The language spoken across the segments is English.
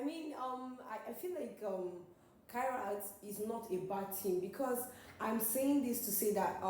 I feel like Kairat is not a bad team because I'm saying this to say that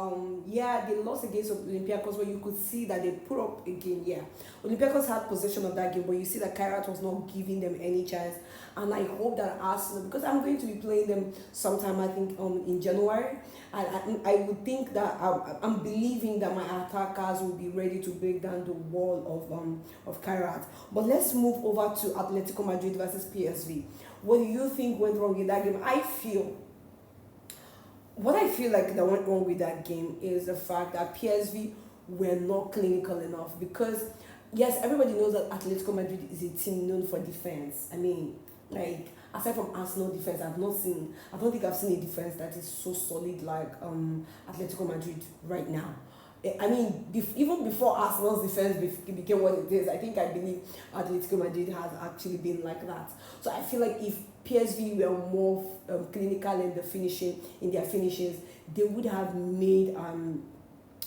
yeah, they lost against Olympiacos, where you could see that they put up a game. Yeah, Olympiacos had possession of that game, but you see that Kairat was not giving them any chance. And I hope that Arsenal, because I'm going to be playing them sometime, I think in January, and I would think that I'm believing that my attackers will be ready to break down the wall of Kairat. But let's move over to Atletico Madrid versus PSV. What do you think went wrong in that game? What I feel like that went wrong with that game is the fact that PSV were not clinical enough, because yes, everybody knows that Atletico Madrid is a team known for defense. Like aside from Arsenal defense, I don't think I've seen a defense that is so solid like Atletico Madrid right now. Even before Arsenal's defense became what it is, I believe Atletico Madrid has actually been like that. So I feel like if PSV were more clinical in their finishes, they would have made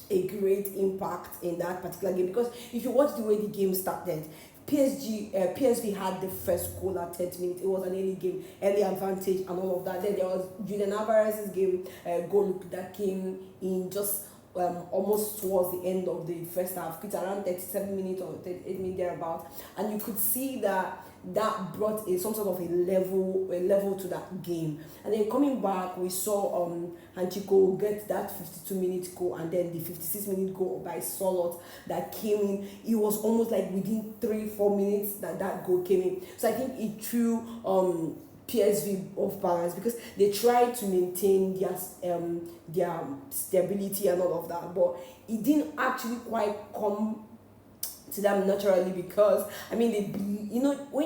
a great impact in that particular game. Because if you watch the way the game started, PSV had the first goal at 10th minute. It was an early game, early advantage, and all of that. Then there was Julian Alvarez's game goal that came in just almost towards the end of the first half. It's around 37 minutes or 38 minutes thereabout, and you could see that brought some sort of a level to that game. And then coming back, we saw Hanchiko get that 52-minute goal, and then the 56-minute goal by Solot that came in. It was almost like within 3-4 minutes that goal came in. So I think it threw PSV off balance, because they tried to maintain their stability and all of that, but it didn't actually quite come to them naturally. Because when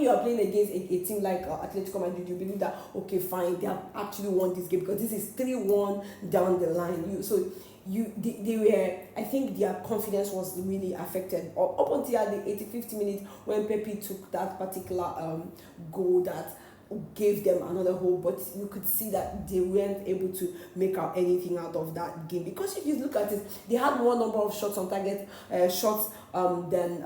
you are playing against a team like Atletico Madrid, you believe that okay, fine, they have actually won this game, because this is 3-1 down the line. They were, I think their confidence was really affected up until the 85th minute, when Pepe took that particular goal that gave them another hope. But you could see that they weren't able to make out anything out of that game, because if you look at it, they had more number of shots on target, shots than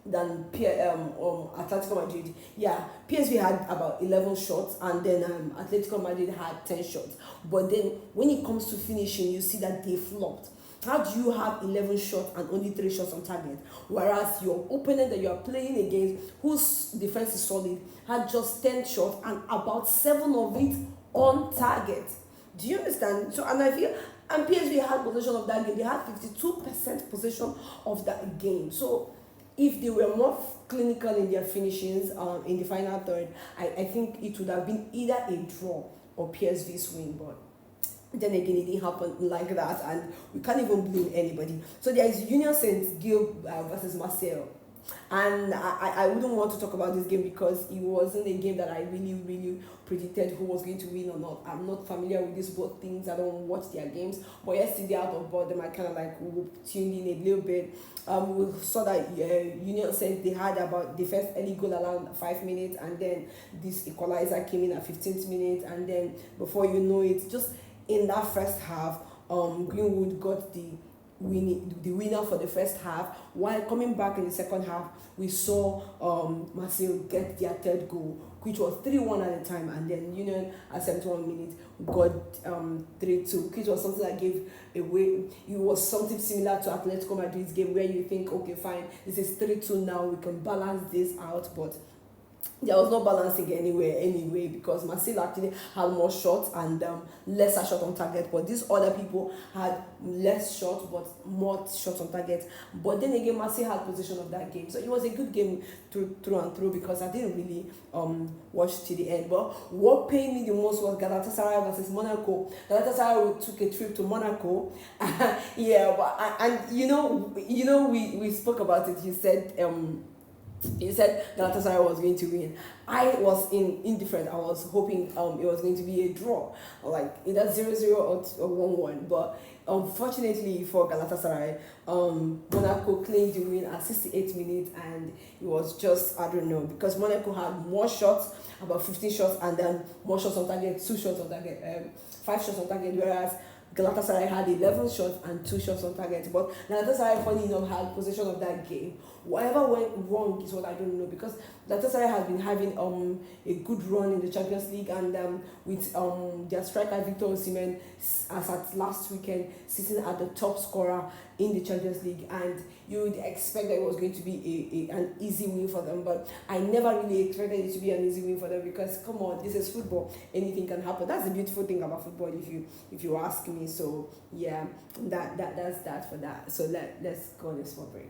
Atletico Madrid. Yeah, PSV had about 11 shots, and then Atletico Madrid had 10 shots. But then when it comes to finishing, you see that they flopped. How do you have 11 shots and only 3 shots on target? Whereas your opponent that you are playing against, whose defense is solid, had just 10 shots and about 7 of it on target. Do you understand? So, and I feel, and PSV had possession of that game. They had 52% possession of that game. So, if they were more clinical in their finishings in the final third, I think it would have been either a draw or PSV's win. But then again, it didn't happen like that, and we can't even blame anybody. So there is Union Saint Gil versus Marseille, and I wouldn't want to talk about this game because it wasn't a game that I really predicted who was going to win or not. I'm not familiar with these both things. I don't watch their games, but yesterday out of boredom I kind of like tuned in a little bit. We saw that Union Saint, they had about the first early goal around 5 minutes, and then this equalizer came in at 15th minute, and then before you know it, just in that first half, Greenwood got the winner for the first half. While coming back in the second half, we saw Marseille get their third goal, which was 3-1 at the time, and then Union at 71 minutes got 3-2, which was something that gave away. It was something similar to Atletico Madrid's game, where you think, okay, fine, this is 3-2 now, we can balance this out, but there was no balancing anyway, because Marseille actually had more shots and lesser shot on target, but these other people had less shots but more shots on target. But then again, Marseille had possession of that game, so it was a good game through and through, because I didn't really watch to the end. But what pained me the most was Galatasaray versus Monaco. Galatasaray took a trip to Monaco. Yeah, but and we spoke about it. You said Galatasaray was going to win. I was indifferent. I was hoping it was going to be a draw, like either 0-0 or 1-1. But unfortunately for Galatasaray, Monaco claimed the win at 68 minutes, and it was just, I don't know, because Monaco had more shots, about 15 shots, and then more shots on target, 2 shots on target, 5 shots on target, whereas Galatasaray had 11 shots and 2 shots on target. But Galatasaray, funny enough, had possession of that game. Whatever went wrong is what I don't know, because Galatasaray has been having a good run in the Champions League, and with their striker Victor Osimhen, as at last weekend, sitting at the top scorer in the Champions League, and you would expect that it was going to be an easy win for them. But I never really expected it to be an easy win for them, because come on, this is football, anything can happen. That's the beautiful thing about football, if you ask me. So yeah, that's that for that. So let's go on a small break.